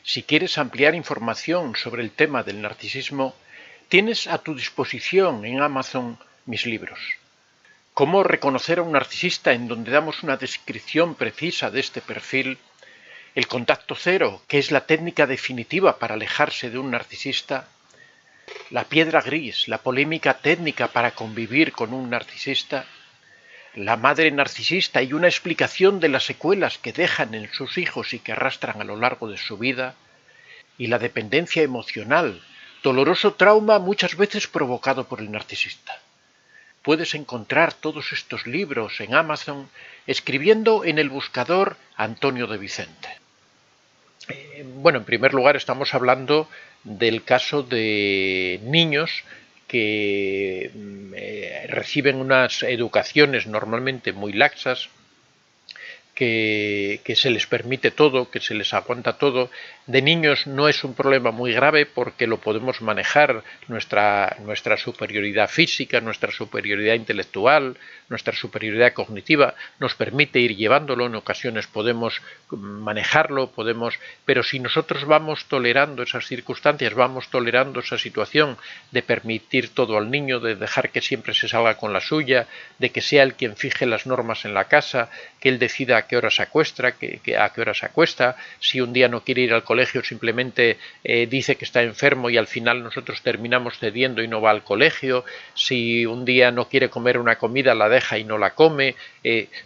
Si quieres ampliar información sobre el tema del narcisismo, tienes a tu disposición en Amazon mis libros. Cómo reconocer a un narcisista, en donde damos una descripción precisa de este perfil. El contacto cero, que es la técnica definitiva para alejarse de un narcisista. La piedra gris, la polémica técnica para convivir con un narcisista. La madre narcisista y una explicación de las secuelas que dejan en sus hijos y que arrastran a lo largo de su vida. Y la dependencia emocional, doloroso trauma muchas veces provocado por el narcisista. Puedes encontrar todos estos libros en Amazon escribiendo en el buscador Antonio de Vicente. Bueno, en primer lugar estamos hablando del caso de niños que reciben unas educaciones normalmente muy laxas, que se les permite todo, que se les aguanta todo. De niños no es un problema muy grave porque lo podemos manejar, nuestra superioridad física, nuestra superioridad intelectual, nuestra superioridad cognitiva nos permite ir llevándolo, en ocasiones podemos manejarlo, pero si nosotros vamos tolerando esas circunstancias, vamos tolerando esa situación de permitir todo al niño, de dejar que siempre se salga con la suya, de que sea él quien fije las normas en la casa, que él decida a qué hora se acuesta, a qué hora se acuesta, si un día no quiere ir al colegio simplemente dice que está enfermo y al final nosotros terminamos cediendo y no va al colegio, si un día no quiere comer una comida la deja y no la come,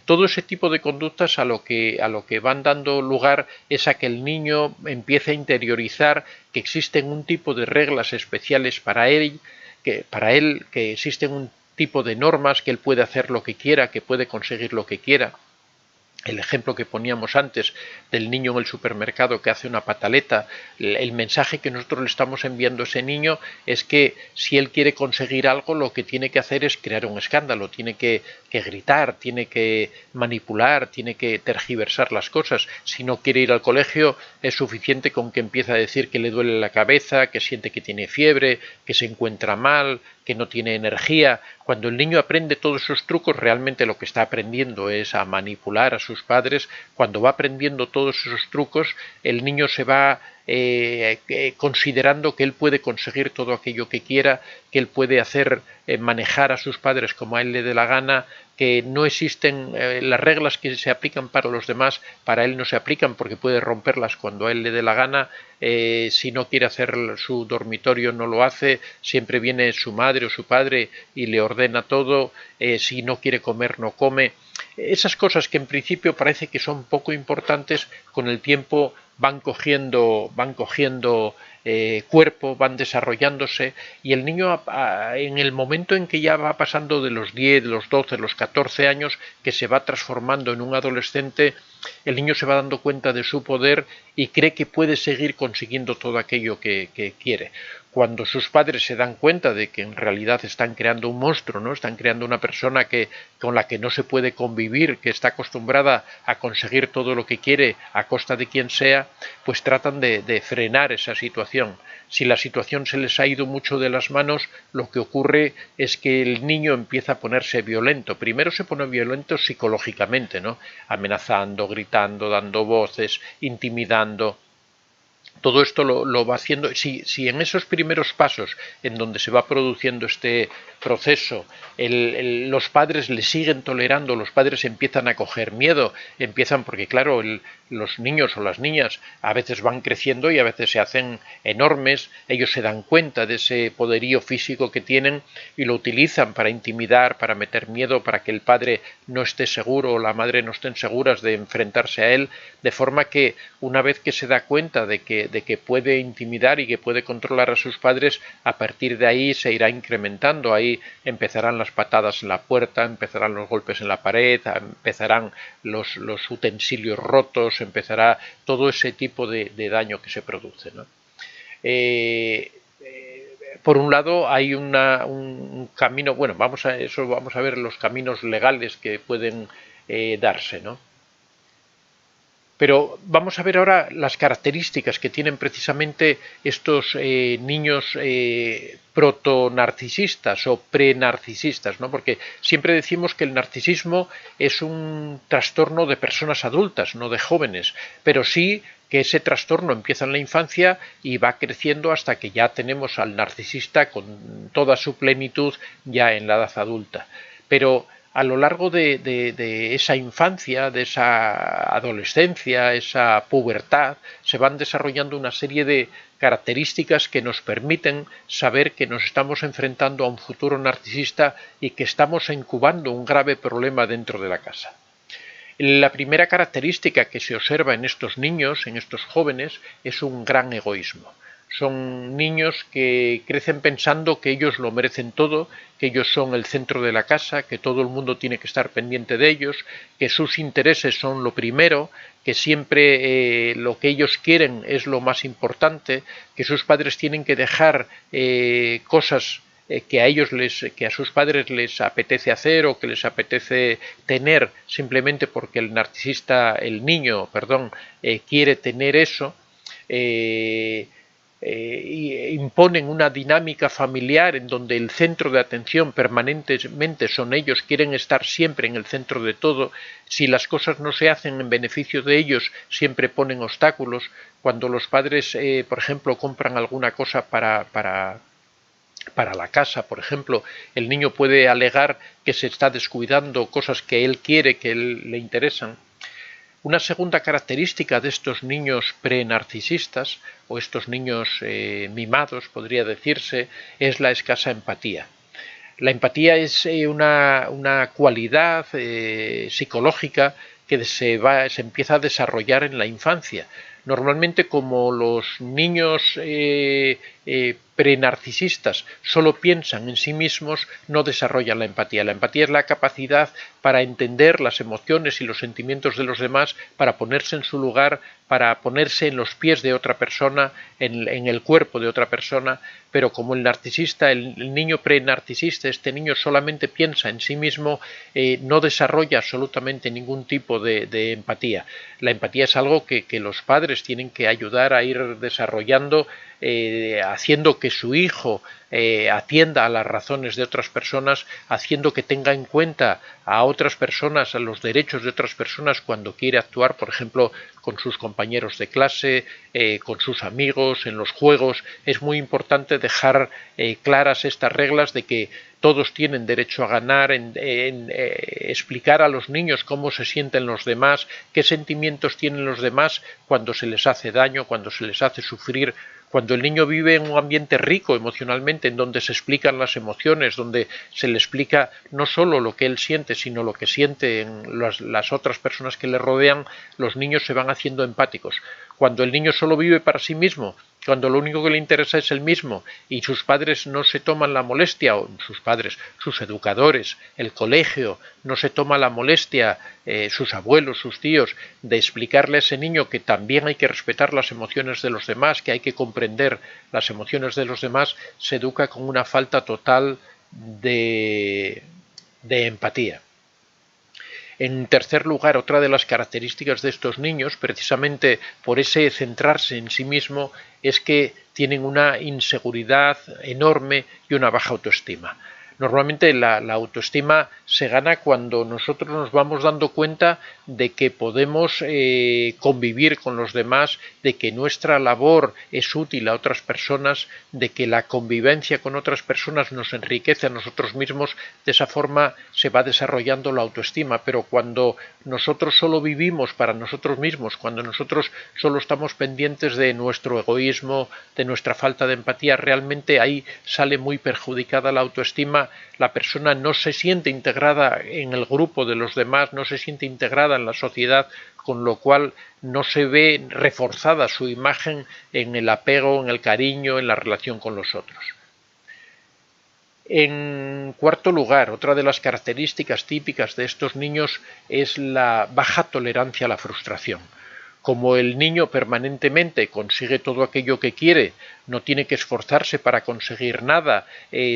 todo ese tipo de conductas a lo que van dando lugar es a que el niño empiece a interiorizar que existen un tipo de reglas especiales para él, que existen un tipo de normas, que él puede hacer lo que quiera, que puede conseguir lo que quiera. El ejemplo que poníamos antes del niño en el supermercado que hace una pataleta, el mensaje que nosotros le estamos enviando a ese niño es que si él quiere conseguir algo, lo que tiene que hacer es crear un escándalo, tiene que gritar, tiene que manipular, tiene que tergiversar las cosas. Si no quiere ir al colegio, es suficiente con que empiece a decir que le duele la cabeza, que siente que tiene fiebre, que se encuentra mal, que no tiene energía. Cuando el niño aprende todos esos trucos, realmente lo que está aprendiendo es a manipular a sus padres. Cuando va aprendiendo todos esos trucos, el niño se va considerando que él puede conseguir todo aquello que quiera, que él puede hacer manejar a sus padres como a él le dé la gana, que no existen las reglas que se aplican para los demás, para él no se aplican porque puede romperlas cuando a él le dé la gana. Si no quiere hacer su dormitorio no lo hace, siempre viene su madre o su padre y le ordena todo, si no quiere comer no come. Esas cosas que en principio parece que son poco importantes, con el tiempo van cogiendo cuerpo, van desarrollándose, y el niño en el momento en que ya va pasando de los 10, los 12, los 14 años, que se va transformando en un adolescente, el niño se va dando cuenta de su poder y cree que puede seguir consiguiendo todo aquello que quiere. Cuando sus padres se dan cuenta de que en realidad están creando un monstruo, ¿no? Están creando una persona con la que no se puede convivir, que está acostumbrada a conseguir todo lo que quiere a costa de quien sea, pues tratan de frenar esa situación. Si la situación se les ha ido mucho de las manos, lo que ocurre es que el niño empieza a ponerse violento. Primero se pone violento psicológicamente, ¿no? Amenazando, gritando, dando voces, intimidando. Todo esto lo va haciendo. Si en esos primeros pasos en donde se va produciendo este proceso los padres le siguen tolerando, los padres empiezan a coger miedo, porque claro, los niños o las niñas a veces van creciendo y a veces se hacen enormes, ellos se dan cuenta de ese poderío físico que tienen y lo utilizan para intimidar, para meter miedo, para que el padre no esté seguro o la madre no estén seguras de enfrentarse a él, de forma que una vez que se da cuenta de que puede intimidar y que puede controlar a sus padres, a partir de ahí se irá incrementando. Ahí empezarán las patadas en la puerta, empezarán los golpes en la pared, empezarán los utensilios rotos, empezará todo ese tipo de daño que se produce, ¿no? Por un lado hay un camino, bueno, vamos a ver los caminos legales que pueden darse, ¿no? Pero vamos a ver ahora las características que tienen precisamente estos niños protonarcisistas o prenarcisistas, ¿no? Porque siempre decimos que el narcisismo es un trastorno de personas adultas, no de jóvenes, pero sí que ese trastorno empieza en la infancia y va creciendo hasta que ya tenemos al narcisista con toda su plenitud ya en la edad adulta. Pero a lo largo de esa infancia, de esa adolescencia, esa pubertad, se van desarrollando una serie de características que nos permiten saber que nos estamos enfrentando a un futuro narcisista y que estamos incubando un grave problema dentro de la casa. La primera característica que se observa en estos niños, en estos jóvenes, es un gran egoísmo. Son niños que crecen pensando que ellos lo merecen todo, que ellos son el centro de la casa, que todo el mundo tiene que estar pendiente de ellos, que sus intereses son lo primero, que siempre lo que ellos quieren es lo más importante, que sus padres tienen que dejar cosas que a sus padres les apetece hacer o que les apetece tener simplemente porque el niño, quiere tener eso. Imponen una dinámica familiar en donde el centro de atención permanentemente son ellos, quieren estar siempre en el centro de todo. Si las cosas no se hacen en beneficio de ellos, siempre ponen obstáculos. Cuando los padres, por ejemplo, compran alguna cosa para la casa, por ejemplo, el niño puede alegar que se está descuidando cosas que él quiere, que le interesan. Una segunda característica de estos niños pre-narcisistas, o estos niños mimados, podría decirse, es la escasa empatía. La empatía es una cualidad psicológica que se empieza a desarrollar en la infancia. Normalmente, como los niños pre-narcisistas solo piensan en sí mismos, no desarrollan la empatía. La empatía es la capacidad para entender las emociones y los sentimientos de los demás, para ponerse en su lugar, para ponerse en los pies de otra persona, en el cuerpo de otra persona. Pero como el narcisista, el niño pre-narcisista, este niño solamente piensa en sí mismo, no desarrolla absolutamente ningún tipo de empatía. La empatía es algo que los padres tienen que ayudar a ir desarrollando, haciendo que su hijo atienda a las razones de otras personas, haciendo que tenga en cuenta a otras personas, a los derechos de otras personas cuando quiere actuar, por ejemplo, con sus compañeros de clase, con sus amigos, en los juegos. Es muy importante dejar claras estas reglas de que todos tienen derecho a ganar, explicar a los niños cómo se sienten los demás, qué sentimientos tienen los demás cuando se les hace daño, cuando se les hace sufrir. Cuando el niño vive en un ambiente rico emocionalmente, en donde se explican las emociones, donde se le explica no solo lo que él siente, sino lo que sienten las otras personas que le rodean, los niños se van haciendo empáticos. Cuando el niño solo vive para sí mismo, cuando lo único que le interesa es el mismo y sus padres no se toman la molestia, o sus educadores, el colegio, no se toma la molestia, sus abuelos, sus tíos, de explicarle a ese niño que también hay que respetar las emociones de los demás, que hay que comprender las emociones de los demás, se educa con una falta total de empatía. En tercer lugar, otra de las características de estos niños, precisamente por ese centrarse en sí mismo, es que tienen una inseguridad enorme y una baja autoestima. Normalmente la autoestima se gana cuando nosotros nos vamos dando cuenta de que podemos convivir con los demás, de que nuestra labor es útil a otras personas, de que la convivencia con otras personas nos enriquece a nosotros mismos. De esa forma se va desarrollando la autoestima. Pero cuando nosotros solo vivimos para nosotros mismos, cuando nosotros solo estamos pendientes de nuestro egoísmo, de nuestra falta de empatía, realmente ahí sale muy perjudicada la autoestima. La persona no se siente integrada en el grupo de los demás, no se siente integrada en la sociedad, con lo cual no se ve reforzada su imagen en el apego, en el cariño, en la relación con los otros. En cuarto lugar, otra de las características típicas de estos niños es la baja tolerancia a la frustración. Como el niño permanentemente consigue todo aquello que quiere, no tiene que esforzarse para conseguir nada,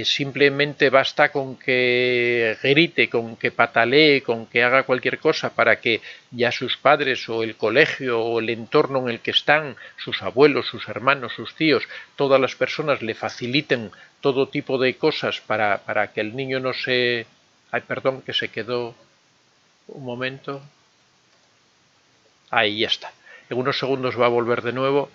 simplemente basta con que grite, con que patalee, con que haga cualquier cosa para que ya sus padres o el colegio o el entorno en el que están, sus abuelos, sus hermanos, sus tíos, todas las personas le faciliten todo tipo de cosas para que el niño no se... Ay, perdón, que se quedó un momento. Ahí ya está. en unos segundos va a volver de nuevo.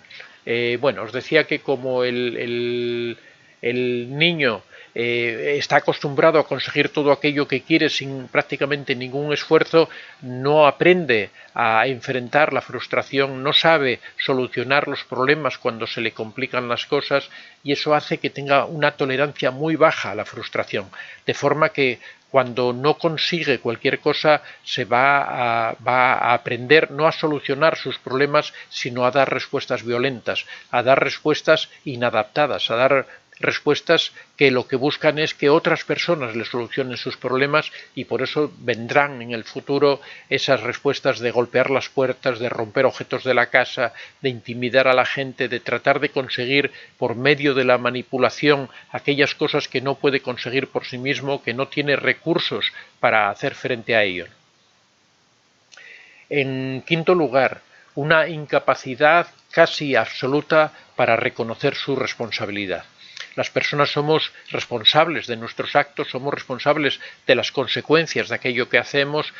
Bueno, os decía que como el niño está acostumbrado a conseguir todo aquello que quiere sin prácticamente ningún esfuerzo, no aprende a enfrentar la frustración, no sabe solucionar los problemas cuando se le complican las cosas, y eso hace que tenga una tolerancia muy baja a la frustración, de forma que cuando no consigue cualquier cosa se va a aprender no a solucionar sus problemas, sino a dar respuestas violentas, a dar respuestas inadaptadas, a dar respuestas que lo que buscan es que otras personas le solucionen sus problemas, y por eso vendrán en el futuro esas respuestas de golpear las puertas, de romper objetos de la casa, de intimidar a la gente, de tratar de conseguir por medio de la manipulación aquellas cosas que no puede conseguir por sí mismo, que no tiene recursos para hacer frente a ello. En quinto lugar, una incapacidad casi absoluta para reconocer su responsabilidad. Las personas somos responsables de nuestros actos, somos responsables de las consecuencias de aquello que hacemos.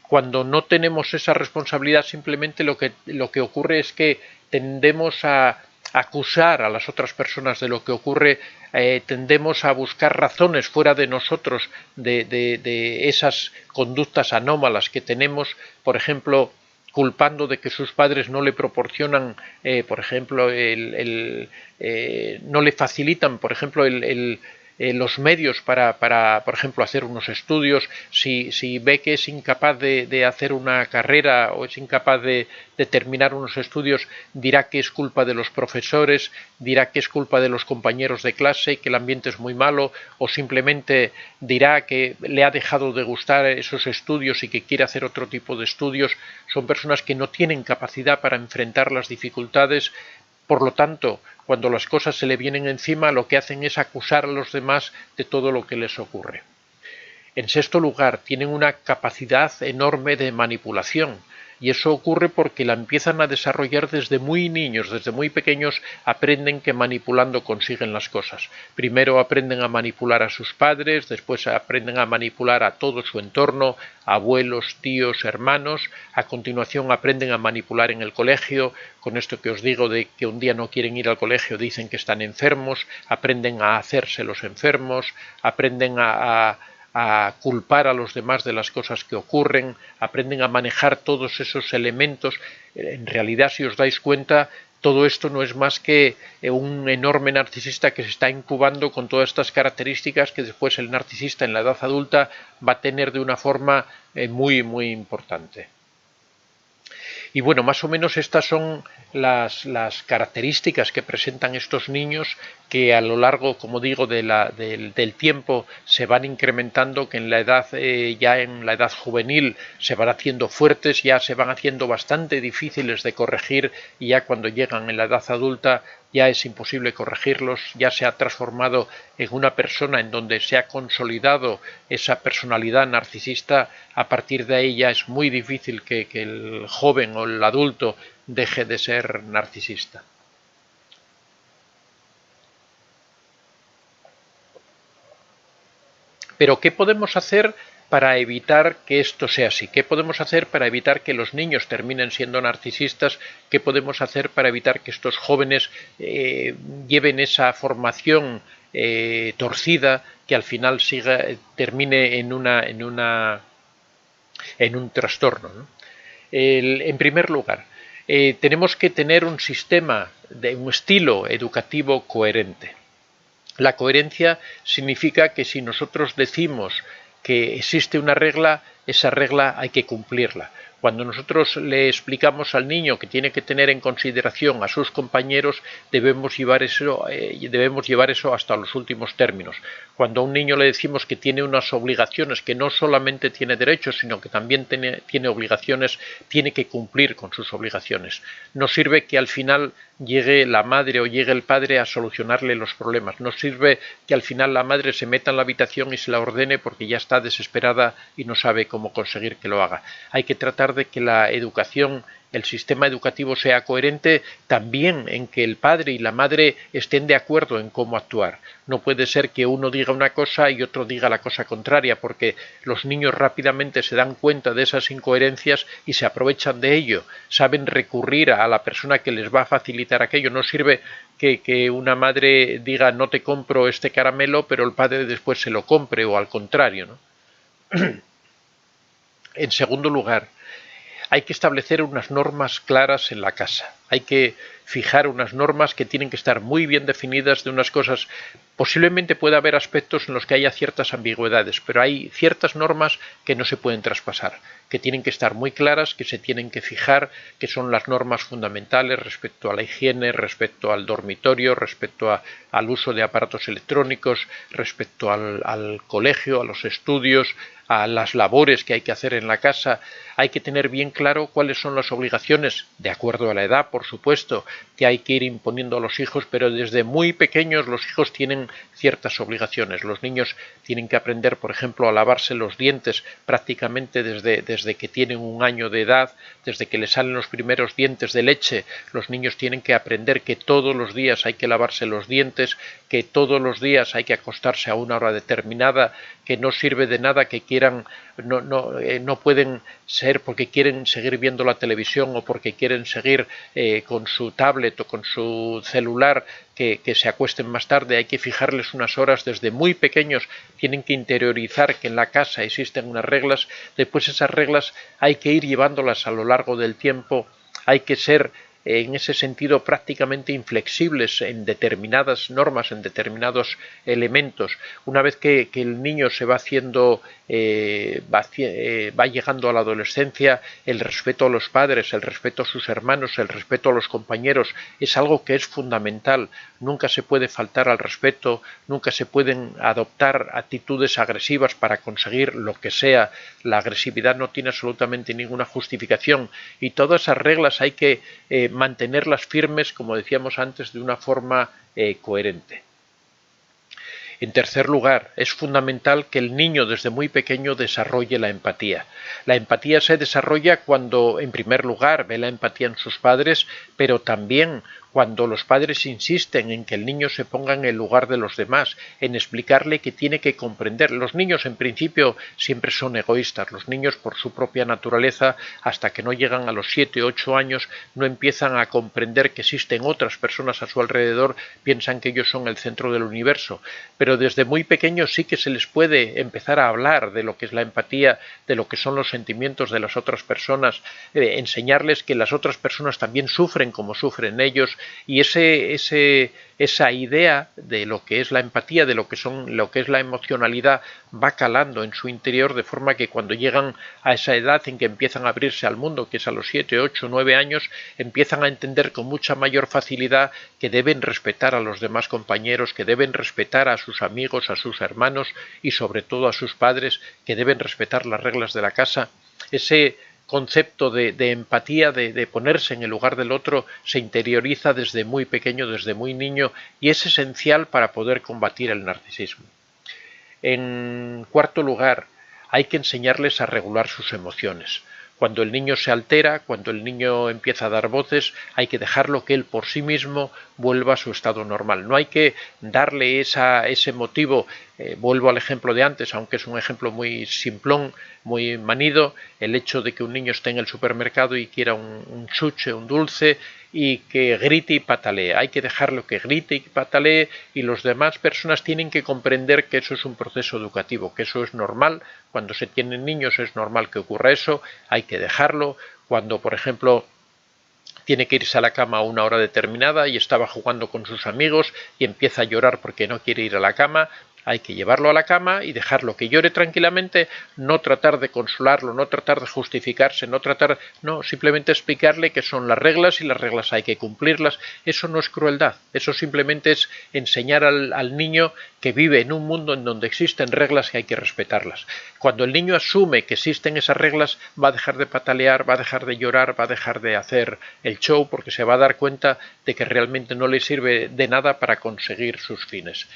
Cuando no tenemos esa responsabilidad, simplemente lo que ocurre es que tendemos a acusar a las otras personas de lo que ocurre, tendemos a buscar razones fuera de nosotros de esas conductas anómalas que tenemos, por ejemplo, culpando de que sus padres no le proporcionan, por ejemplo, no le facilitan, por ejemplo, los medios para, por ejemplo, hacer unos estudios. Si ve que es incapaz de hacer una carrera o es incapaz de terminar unos estudios, dirá que es culpa de los profesores, dirá que es culpa de los compañeros de clase, que el ambiente es muy malo, o simplemente dirá que le ha dejado de gustar esos estudios y que quiere hacer otro tipo de estudios. Son personas que no tienen capacidad para enfrentar las dificultades. Por lo tanto, cuando las cosas se le vienen encima, lo que hacen es acusar a los demás de todo lo que les ocurre. En sexto lugar, tienen una capacidad enorme de manipulación, y eso ocurre porque la empiezan a desarrollar desde muy niños, desde muy pequeños aprenden que manipulando consiguen las cosas. Primero aprenden a manipular a sus padres, después aprenden a manipular a todo su entorno, abuelos, tíos, hermanos. A continuación aprenden a manipular en el colegio, con esto que os digo de que un día no quieren ir al colegio, dicen que están enfermos, aprenden a hacerse los enfermos, aprenden a culpar a los demás de las cosas que ocurren, aprenden a manejar todos esos elementos. En realidad, si os dais cuenta, todo esto no es más que un enorme narcisista que se está incubando con todas estas características que después el narcisista en la edad adulta va a tener de una forma muy, muy importante. Y bueno, más o menos estas son las características que presentan estos niños, que a lo largo, como digo, del tiempo se van incrementando, que en la edad ya en la edad juvenil se van haciendo fuertes, ya se van haciendo bastante difíciles de corregir, y ya cuando llegan en la edad adulta ya es imposible corregirlos, ya se ha transformado en una persona en donde se ha consolidado esa personalidad narcisista. A partir de ahí ya es muy difícil que el joven o el adulto deje de ser narcisista. Pero ¿qué podemos hacer para evitar que esto sea así? ¿Qué podemos hacer para evitar que los niños terminen siendo narcisistas? ¿Qué podemos hacer para evitar que estos jóvenes lleven esa formación torcida que al final termine en un trastorno, ¿no? En primer lugar, tenemos que tener un estilo educativo coherente. La coherencia significa que si nosotros decimos que existe una regla, esa regla hay que cumplirla. Cuando nosotros le explicamos al niño que tiene que tener en consideración a sus compañeros, debemos llevar eso hasta los últimos términos. Cuando a un niño le decimos que tiene unas obligaciones, que no solamente tiene derechos, sino que también tiene obligaciones, tiene que cumplir con sus obligaciones. No sirve que al final llegue la madre o llegue el padre a solucionarle los problemas. No sirve que al final la madre se meta en la habitación y se la ordene porque ya está desesperada y no sabe cómo conseguir que lo haga. Hay que tratar de que la educación el sistema educativo sea coherente también en que el padre y la madre estén de acuerdo en cómo actuar. No puede ser que uno diga una cosa y otro diga la cosa contraria, porque los niños rápidamente se dan cuenta de esas incoherencias y se aprovechan de ello. Saben recurrir a la persona que les va a facilitar aquello. No sirve que una madre diga no te compro este caramelo, pero el padre después se lo compre, o al contrario, ¿no? En segundo lugar, hay que establecer unas normas claras en la casa. Hay que fijar unas normas que tienen que estar muy bien definidas de unas cosas. Posiblemente pueda haber aspectos en los que haya ciertas ambigüedades, pero hay ciertas normas que no se pueden traspasar, que tienen que estar muy claras, que se tienen que fijar, que son las normas fundamentales respecto a la higiene, respecto al dormitorio, respecto al uso de aparatos electrónicos, respecto al colegio, a los estudios, a las labores que hay que hacer en la casa. Hay que tener bien claro cuáles son las obligaciones, de acuerdo a la edad, por supuesto, que hay que ir imponiendo a los hijos, pero desde muy pequeños los hijos tienen ciertas obligaciones. Los niños tienen que aprender, por ejemplo, a lavarse los dientes prácticamente desde que tienen 1 año de edad, desde que les salen los primeros dientes de leche. Los niños tienen que aprender que todos los días hay que lavarse los dientes, que todos los días hay que acostarse a una hora determinada, que no sirve de nada que quieran, no pueden ser porque quieren seguir viendo la televisión o porque quieren seguir con su tablet o con su celular, que se acuesten más tarde. Hay que fijarles unas horas desde muy pequeños. Tienen que interiorizar que en la casa existen unas reglas. Después esas reglas hay que ir llevándolas a lo largo del tiempo. Hay que ser en ese sentido prácticamente inflexibles en determinadas normas, en determinados elementos. Una vez que el niño se va haciendo, va llegando a la adolescencia, el respeto a los padres, el respeto a sus hermanos, el respeto a los compañeros es algo que es fundamental. Nunca se puede faltar al respeto, nunca se pueden adoptar actitudes agresivas para conseguir lo que sea. La agresividad no tiene absolutamente ninguna justificación, y todas esas reglas hay que mantenerlas firmes, como decíamos antes, de una forma coherente. En tercer lugar, es fundamental que el niño desde muy pequeño desarrolle la empatía. La empatía se desarrolla cuando, en primer lugar, ve la empatía en sus padres, pero también cuando los padres insisten en que el niño se ponga en el lugar de los demás, en explicarle que tiene que comprender. Los niños, en principio, siempre son egoístas. Los niños, por su propia naturaleza, hasta que no llegan a los 7 o 8 años, no empiezan a comprender que existen otras personas a su alrededor, piensan que ellos son el centro del universo. Pero desde muy pequeños sí que se les puede empezar a hablar de lo que es la empatía, de lo que son los sentimientos de las otras personas, enseñarles que las otras personas también sufren como sufren ellos, y esa idea de lo que es la empatía, de lo que es la emocionalidad, va calando en su interior, de forma que cuando llegan a esa edad en que empiezan a abrirse al mundo, que es a los 7, 8, 9 años, empiezan a entender con mucha mayor facilidad que deben respetar a los demás compañeros, que deben respetar a sus amigos, a sus hermanos y sobre todo a sus padres, que deben respetar las reglas de la casa. Ese concepto de empatía, de ponerse en el lugar del otro, se interioriza desde muy pequeño, desde muy niño, y es esencial para poder combatir el narcisismo. En cuarto lugar, hay que enseñarles a regular sus emociones. Cuando el niño se altera, cuando el niño empieza a dar voces, hay que dejarlo que él por sí mismo vuelva a su estado normal. No hay que darle ese motivo. Vuelvo al ejemplo de antes, aunque es un ejemplo muy simplón, muy manido, el hecho de que un niño esté en el supermercado y quiera un chuche, un dulce, y que grite y patalee. Hay que dejarlo que grite y patalee, y las demás personas tienen que comprender que eso es un proceso educativo, que eso es normal. Cuando se tienen niños es normal que ocurra eso, hay que dejarlo. Cuando, por ejemplo, tiene que irse a la cama a una hora determinada y estaba jugando con sus amigos y empieza a llorar porque no quiere ir a la cama, hay que llevarlo a la cama y dejarlo que llore tranquilamente, no tratar de consolarlo, no tratar de justificarse, no, simplemente explicarle que son las reglas y las reglas hay que cumplirlas. Eso no es crueldad, eso simplemente es enseñar al niño que vive en un mundo en donde existen reglas y hay que respetarlas. Cuando el niño asume que existen esas reglas, va a dejar de patalear, va a dejar de llorar, va a dejar de hacer el show, porque se va a dar cuenta de que realmente no le sirve de nada para conseguir sus fines.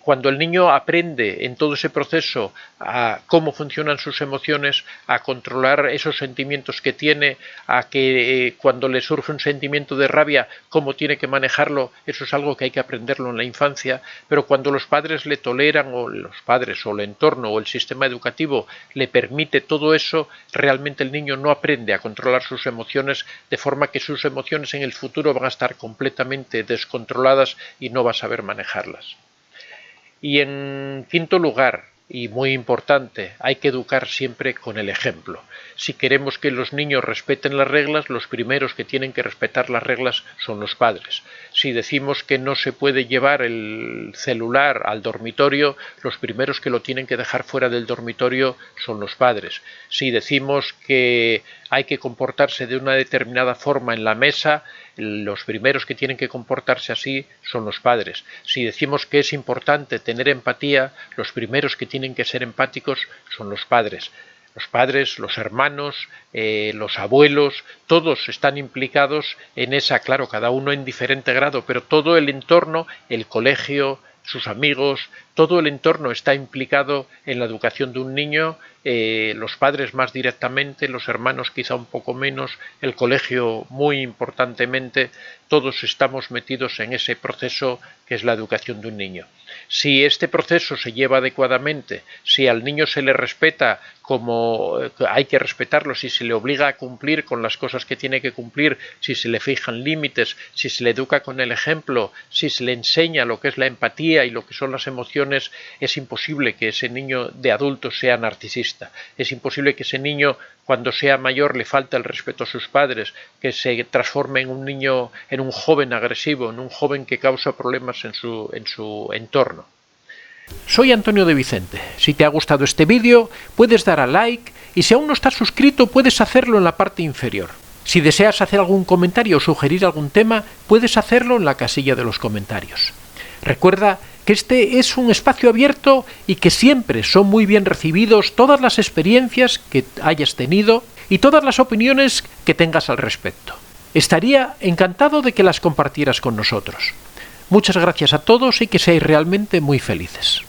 Cuando el niño aprende en todo ese proceso a cómo funcionan sus emociones, a controlar esos sentimientos que tiene, a que cuando le surge un sentimiento de rabia, cómo tiene que manejarlo, eso es algo que hay que aprenderlo en la infancia, pero cuando los padres le toleran, o los padres, o el entorno, o el sistema educativo le permite todo eso, realmente el niño no aprende a controlar sus emociones, de forma que sus emociones en el futuro van a estar completamente descontroladas y no va a saber manejarlas. Y en quinto lugar, y muy importante, hay que educar siempre con el ejemplo. Si queremos que los niños respeten las reglas, los primeros que tienen que respetar las reglas son los padres. Si decimos que no se puede llevar el celular al dormitorio, los primeros que lo tienen que dejar fuera del dormitorio son los padres. Si decimos que hay que comportarse de una determinada forma en la mesa, los primeros que tienen que comportarse así son los padres. Si decimos que es importante tener empatía, los primeros que tienen que ser empáticos son los padres. Los padres, los hermanos, los abuelos, todos están implicados en esa, claro, cada uno en diferente grado, pero todo el entorno, el colegio, sus amigos, todo el entorno está implicado en la educación de un niño, los padres más directamente, los hermanos quizá un poco menos, el colegio muy importantemente, todos estamos metidos en ese proceso que es la educación de un niño. Si este proceso se lleva adecuadamente, si al niño se le respeta como hay que respetarlo, si se le obliga a cumplir con las cosas que tiene que cumplir, si se le fijan límites, si se le educa con el ejemplo, si se le enseña lo que es la empatía y lo que son las emociones, es imposible que ese niño de adulto sea narcisista. Es imposible que ese niño, cuando sea mayor, le falte el respeto a sus padres, que se transforme en un niño, en un joven agresivo, en un joven que causa problemas en su entorno. Soy Antonio de Vicente. Si te ha gustado este vídeo, puedes dar a like y si aún no estás suscrito, puedes hacerlo en la parte inferior. Si deseas hacer algún comentario o sugerir algún tema, puedes hacerlo en la casilla de los comentarios. Recuerda que este es un espacio abierto y que siempre son muy bien recibidos todas las experiencias que hayas tenido y todas las opiniones que tengas al respecto. Estaría encantado de que las compartieras con nosotros. Muchas gracias a todos y que seáis realmente muy felices.